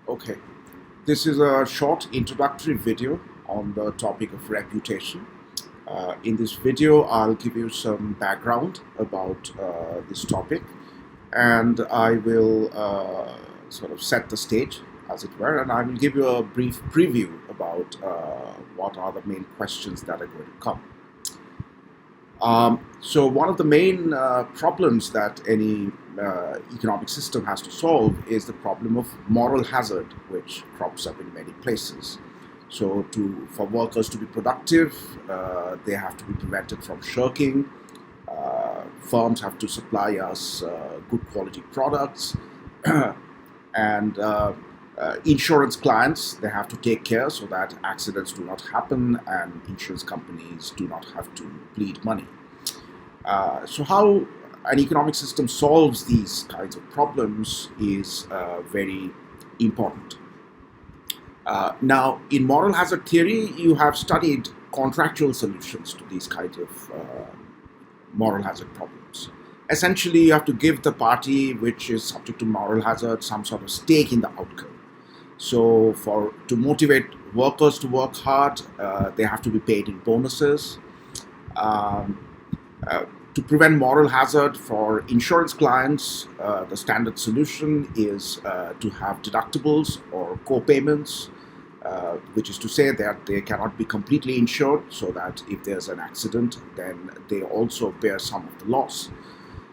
Okay, this is a short introductory video on the topic of reputation. In this video, I'll give you some background about this topic, and I will sort of set the stage, as it were, and I will give you a brief preview about what are the main questions that are going to come. So one of the main problems that any economic system has to solve is the problem of moral hazard, which crops up in many places. So for workers to be productive, they have to be prevented from shirking. Firms have to supply us good quality products. And insurance clients, they have to take care so that accidents do not happen and insurance companies do not have to bleed money. So how an economic system solves these kinds of problems is very important. Now, in moral hazard theory, you have studied contractual solutions to these kinds of moral hazard problems. Essentially, you have to give the party which is subject to moral hazard some sort of stake in the outcome. So to motivate workers to work hard, they have to be paid in bonuses. To prevent moral hazard for insurance clients, the standard solution is to have deductibles or co-payments, which is to say that they cannot be completely insured, so that if there's an accident, then they also bear some of the loss.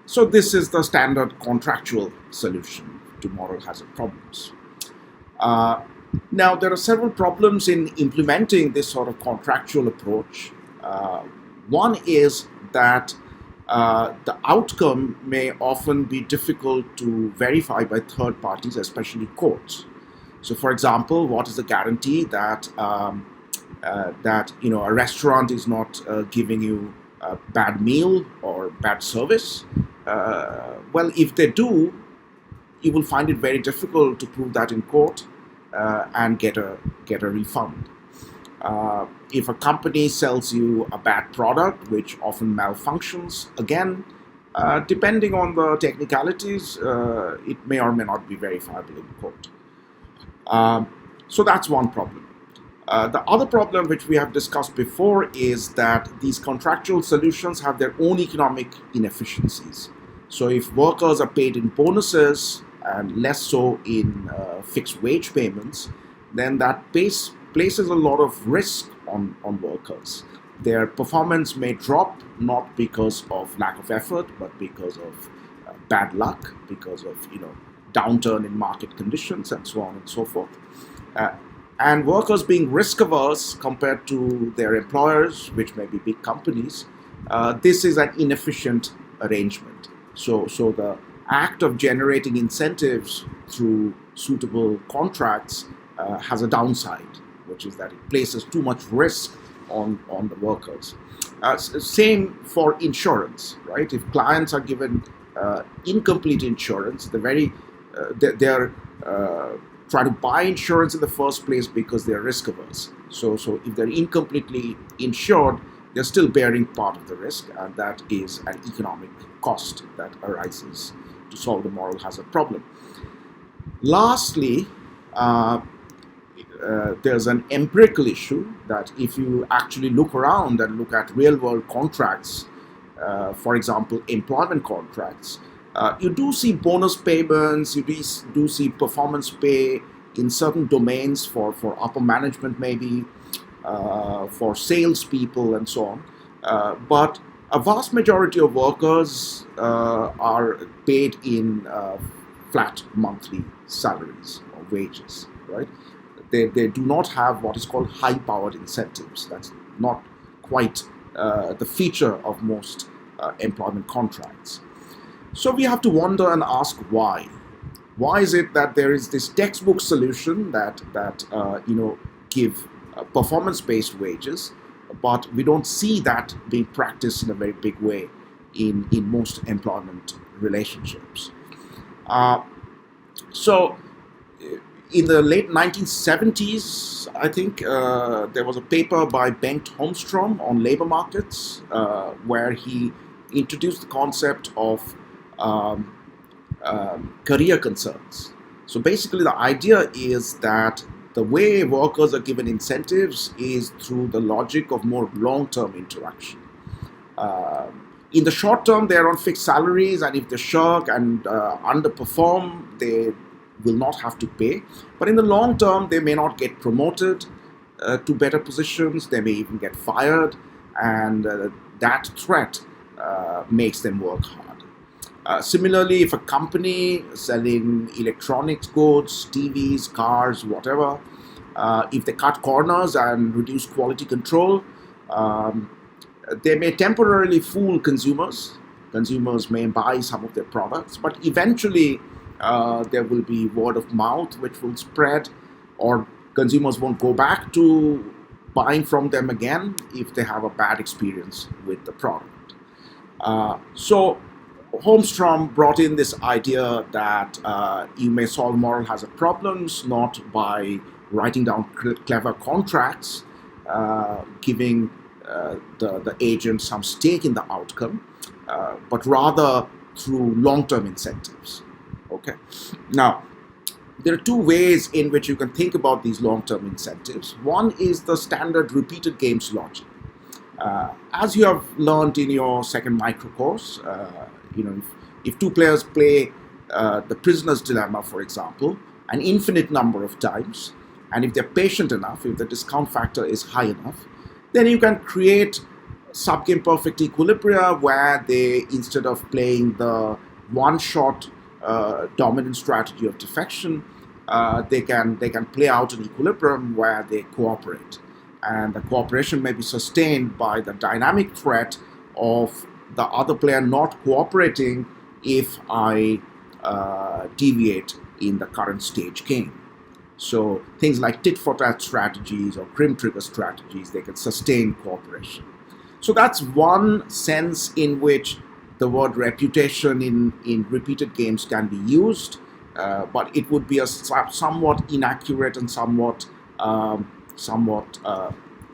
So this is the standard contractual solution to moral hazard problems. Now, there are several problems in implementing this sort of contractual approach. One is that the outcome may often be difficult to verify by third parties, especially courts. So, for example, what is the guarantee that a restaurant is not giving you a bad meal or bad service? Well, if they do, you will find it very difficult to prove that in court and get a refund. If a company sells you a bad product, which often malfunctions, again, depending on the technicalities, it may or may not be verifiable in court. So that's one problem. The other problem, which we have discussed before, is that these contractual solutions have their own economic inefficiencies. So if workers are paid in bonuses and less so in fixed wage payments, then that places a lot of risk on workers. Their performance may drop, not because of lack of effort, but because of bad luck, because of downturn in market conditions, and so on and so forth. And workers being risk averse compared to their employers, which may be big companies, this is an inefficient arrangement. So the act of generating incentives through suitable contracts has a downside, which is that it places too much risk on the workers. Same for insurance, right? If clients are given incomplete insurance, they're trying to buy insurance in the first place because they're risk averse. So if they're incompletely insured, they're still bearing part of the risk, and that is an economic cost that arises to solve the moral hazard problem. Lastly, there's an empirical issue that if you actually look around and look at real-world contracts, for example, employment contracts, you do see bonus payments, you do see performance pay in certain domains for upper management, maybe for salespeople and so on. But a vast majority of workers are paid in flat monthly salaries or wages, right? They do not have what is called high-powered incentives. That's not quite the feature of most employment contracts. So we have to wonder and ask why. Why is it that there is this textbook solution that give performance-based wages, but we don't see that being practiced in a very big way in most employment relationships? So in the late 1970s, I think, there was a paper by Bengt Holmstrom on labor markets, where he introduced the concept of career concerns. So basically, the idea is that the way workers are given incentives is through the logic of more long-term interaction. In the short term, they're on fixed salaries, and if they shirk and underperform, they will not have to pay. But in the long term, they may not get promoted to better positions, they may even get fired, and that threat makes them work hard. Similarly, if a company selling electronics goods, TVs, cars, whatever, if they cut corners and reduce quality control, um, they may temporarily fool consumers. Consumers may buy some of their products, but eventually there will be word of mouth which will spread, or consumers won't go back to buying from them again if they have a bad experience with the product. So Holmstrom brought in this idea that you may solve moral hazard problems not by writing down clever contracts, giving the agent some stake in the outcome, but rather through long-term incentives. Okay. Now, there are two ways in which you can think about these long-term incentives. One is the standard repeated games logic. As you have learned in your second micro course, if two players play the prisoner's dilemma, for example, an infinite number of times, and if they're patient enough, if the discount factor is high enough, then you can create subgame perfect equilibria where they, instead of playing the one-shot dominant strategy of defection, they can play out an equilibrium where they cooperate, and the cooperation may be sustained by the dynamic threat of the other player not cooperating if I deviate in the current stage game. So things like tit-for-tat strategies or crim trigger strategies, they can sustain cooperation. So that's one sense in which the word reputation in repeated games can be used, but it would be a somewhat inaccurate and somewhat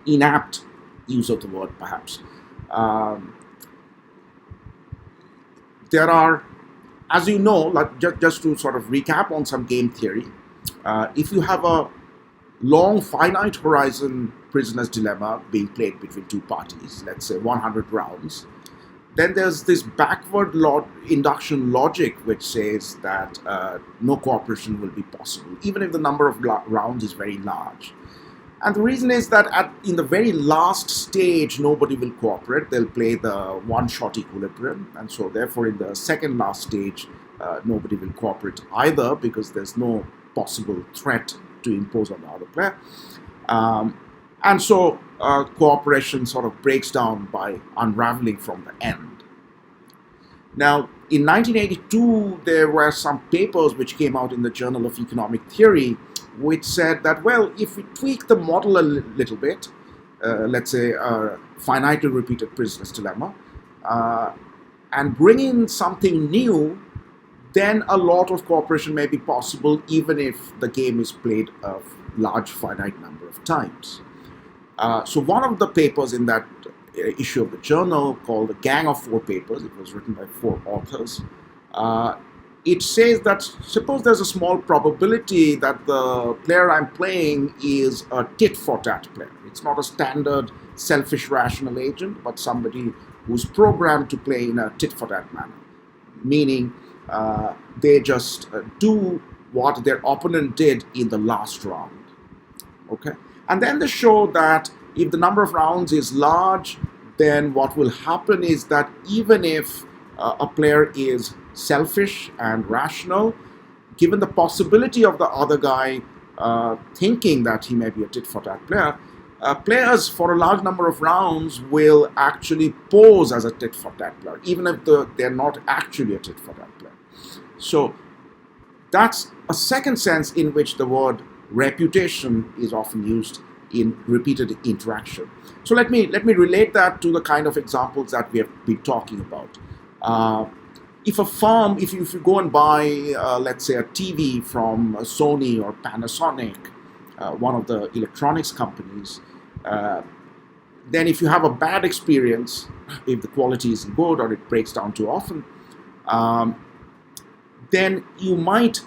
inapt use of the word, perhaps. There are, as you know, like just to sort of recap on some game theory, if you have a long finite horizon prisoner's dilemma being played between two parties, let's say 100 rounds, then there's this backward induction logic which says that no cooperation will be possible, even if the number of rounds is very large. And the reason is that in the very last stage, nobody will cooperate. They'll play the one-shot equilibrium. And so therefore, in the second last stage, nobody will cooperate either, because there's no possible threat to impose on the other player. And so cooperation sort of breaks down by unraveling from the end. Now, in 1982, there were some papers which came out in the Journal of Economic Theory, which said that, well, if we tweak the model a little bit, let's say a finitely repeated prisoner's dilemma, and bring in something new, then a lot of cooperation may be possible, even if the game is played a large finite number of times. So one of the papers in that issue of the journal, called The Gang of Four Papers, it was written by 4 authors, it says that suppose there's a small probability that the player I'm playing is a tit-for-tat player. It's not a standard selfish rational agent, but somebody who's programmed to play in a tit-for-tat manner, meaning they just do what their opponent did in the last round. Okay, and then they show that if the number of rounds is large, then what will happen is that even if a player is selfish and rational, given the possibility of the other guy thinking that he may be a tit-for-tat player, players for a large number of rounds will actually pose as a tit-for-tat player, even if they're not actually a tit-for-tat player. So that's a second sense in which the word reputation is often used in repeated interaction. So let me relate that to the kind of examples that we have been talking about. If a firm, if you go and buy, let's say, a TV from Sony or Panasonic, one of the electronics companies, then if you have a bad experience, if the quality isn't good or it breaks down too often, then you might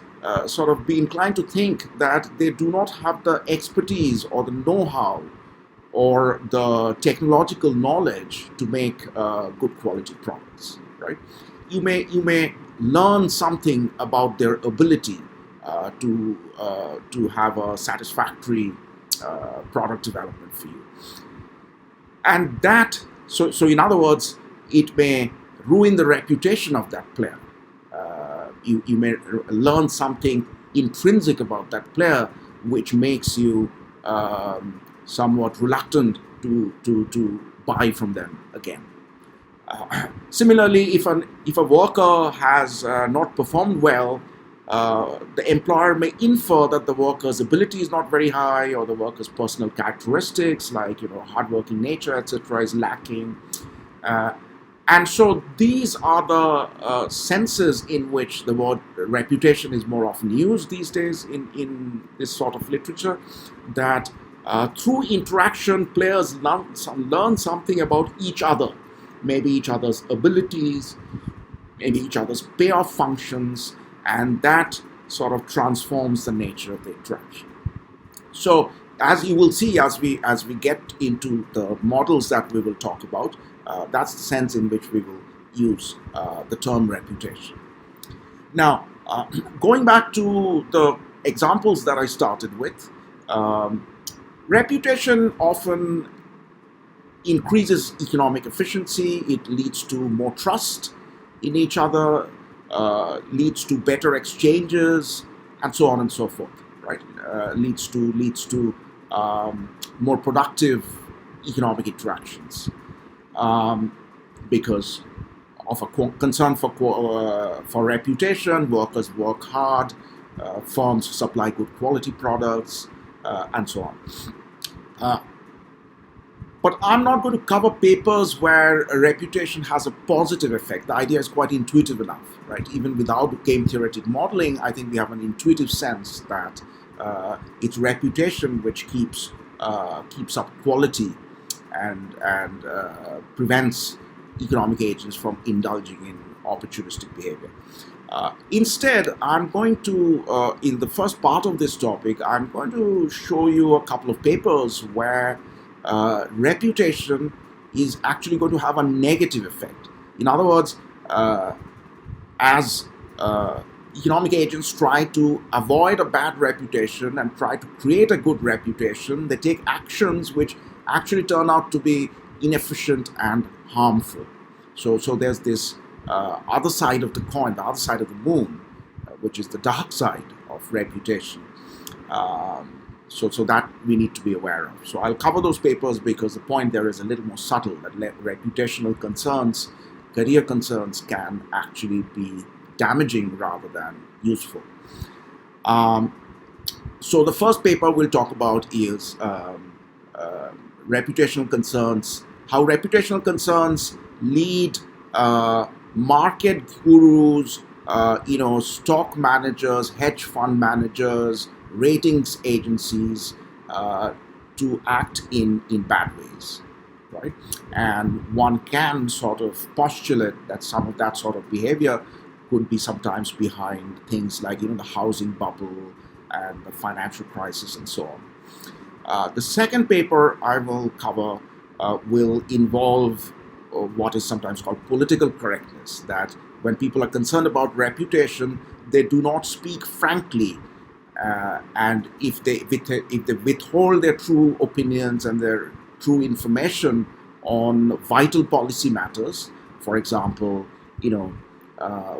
sort of be inclined to think that they do not have the expertise or the know-how or the technological knowledge to make good quality products, right? You may learn something about their ability to have a satisfactory product development for you, and so in other words, it may ruin the reputation of that player. You may learn something intrinsic about that player, which makes you somewhat reluctant to buy from them again. Similarly, if a worker has not performed well, the employer may infer that the worker's ability is not very high, or the worker's personal characteristics like hardworking nature, etc., is lacking. And so these are the senses in which the word reputation is more often used these days in this sort of literature, that through interaction, players learn something about each other, maybe each other's abilities, maybe each other's payoff functions, and that sort of transforms the nature of the interaction. So as you will see as we get into the models that we will talk about, that's the sense in which we will use the term reputation. Now, going back to the examples that I started with, reputation often increases economic efficiency. It leads to more trust in each other, leads to better exchanges, and so on and so forth. Right? Leads to more productive economic interactions. Because of a concern for reputation, workers work hard, firms supply good quality products, and so on. But I'm not going to cover papers where a reputation has a positive effect. The idea is quite intuitive enough, right? Even without game theoretic modeling, I think we have an intuitive sense that it's reputation which keeps up quality and prevents economic agents from indulging in opportunistic behavior. Instead, I'm going to, in the first part of this topic, I'm going to show you a couple of papers where reputation is actually going to have a negative effect. In other words, as economic agents try to avoid a bad reputation and try to create a good reputation, they take actions which actually turn out to be inefficient and harmful. So there's this other side of the coin, the other side of the moon, which is the dark side of reputation. So that we need to be aware of. So I'll cover those papers because the point there is a little more subtle, that reputational concerns, career concerns can actually be damaging rather than useful. So the first paper we'll talk about is reputational concerns, how reputational concerns lead market gurus, stock managers, hedge fund managers, ratings agencies to act in bad ways, right? And one can sort of postulate that some of that sort of behavior could be sometimes behind things like the housing bubble and the financial crisis and so on. The second paper I will cover will involve what is sometimes called political correctness, that when people are concerned about reputation, they do not speak frankly, and if they withhold their true opinions and their true information on vital policy matters, for example,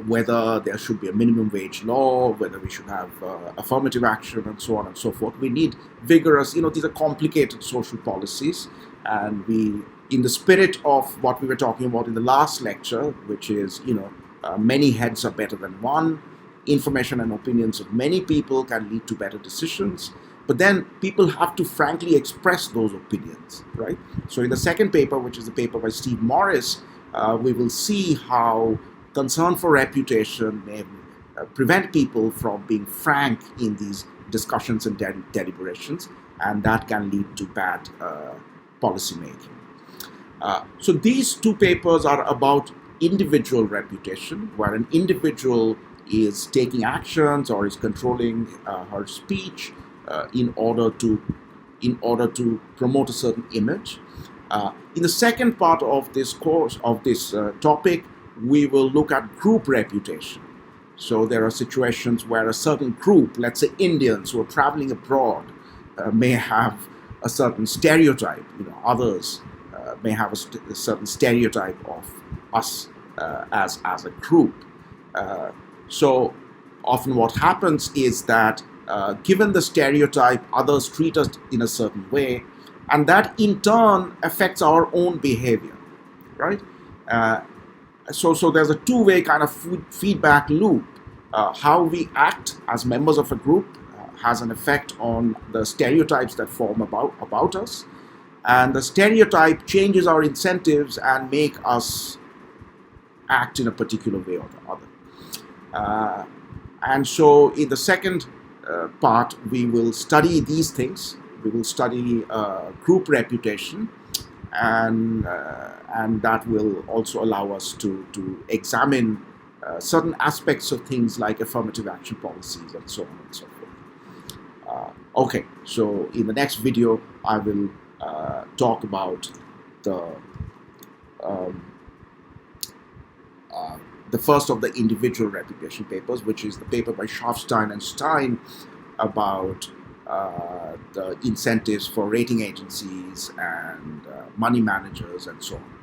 whether there should be a minimum wage law, whether we should have affirmative action, and so on and so forth. We need vigorous, these are complicated social policies, and we, in the spirit of what we were talking about in the last lecture, which is, many heads are better than one, information and opinions of many people can lead to better decisions, but then people have to frankly express those opinions, right? So in the second paper, which is the paper by Steve Morris, we will see how concern for reputation may prevent people from being frank in these discussions and deliberations, and that can lead to bad policy making. So these two papers are about individual reputation, where an individual is taking actions or is controlling her speech in order to promote a certain image. In the second part of this course, of this topic, we will look at group reputation. So there are situations where a certain group, let's say Indians who are traveling abroad, may have a certain stereotype. Others may have a certain stereotype of us as a group. So often what happens is that given the stereotype, others treat us in a certain way, and that in turn affects our own behavior, right? So there's a two-way kind of feedback loop. How we act as members of a group has an effect on the stereotypes that form about us, and the stereotype changes our incentives and make us act in a particular way or the other. And so in the second part, we will study these things. We will study group reputation, and that will also allow us to examine certain aspects of things like affirmative action policies and so on and so forth. Okay, so in the next video, I will talk about the first of the individual reputation papers, which is the paper by Schafstein and Stein about the incentives for rating agencies and money managers and so on.